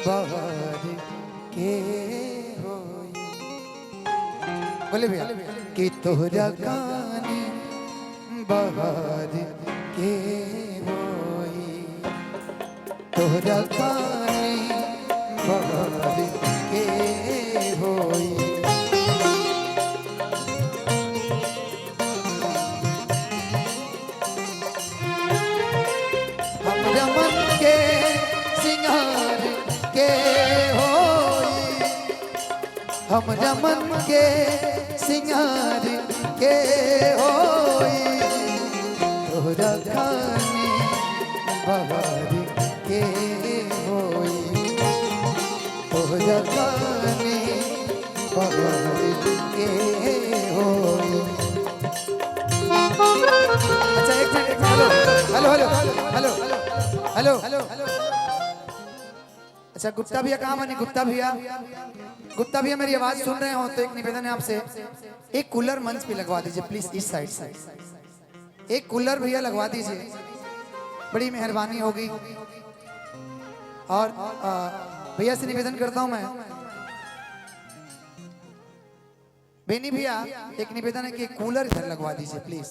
बाहर के होई। बोले भैया कि तोहरा कानी बाहर के होई, तोहरा कानी बाहर के होई। हमरा मन के सिंगार के होई, हमरा मन के सिंगार के होई, तोहरा खानी बाहर के होई, तोहरा खानी बाहर के होई। अच्छा एक minute, hello hello hello hello hello hello hello. अच्छा गुप्ता भैया कहाँ बने? गुप्ता भैया, गुप्ता भैया मेरी आवाज सुन रहे हो तो एक निवेदन है आपसे, एक कूलर मंच पे लगवा दीजिए प्लीज, इस साइड से एक कूलर भैया लगवा दीजिए, बड़ी मेहरबानी होगी। और भैया से निवेदन करता हूं मैं, बेनी भैया एक निवेदन है कि कूलर इधर लगवा दीजिए प्लीज,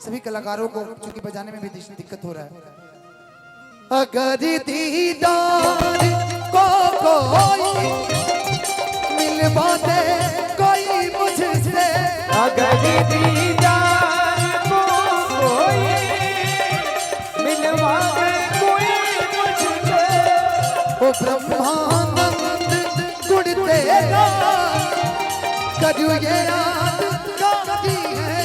सभी कलाकारों को चूंकि बजाने में भी दिक्कत हो रहा है। अगर दीदार को कोई मिलवा दे कोई मुझसे, अगर दीदार को कोई मिलवा दे कोई मुझसे, ओ ब्रह्मानंद गुण तेरा कजू ये याद गाती है,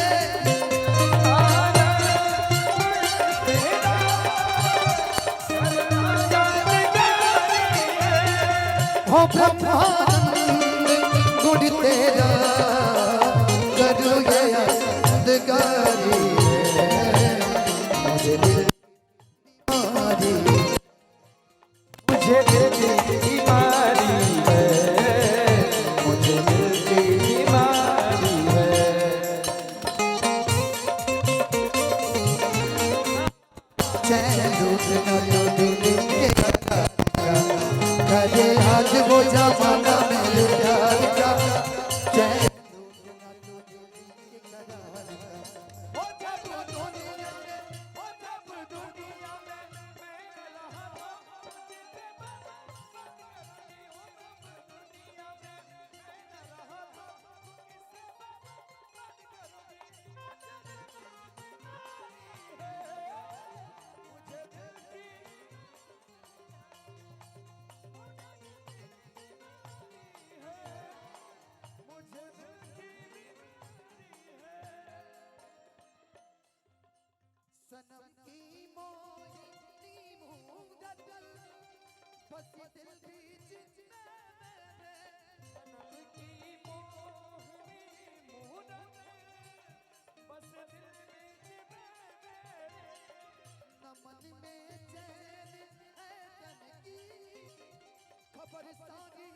ओ ब्रह्मानंद गुण तेरा कजू ये याद गाती है, मुझे दिल मारी, मुझे दिल की बीमारी है, मुझे दिल की बीमारी है। चैन लूटना तो दिल के करे आज वो जमाना मेरे प्यार का, चैन लूटना तो दिल के करार का। ओ जब दुनिया में, ओ जब दुनिया में मैं रहा सनम की मोहिनी मुदतल बसी दिल बीच में मेरे, सनम की मोहिनी मुदत बस दिल बीच में मेरे, न मन में चैन है तन की खबर सारी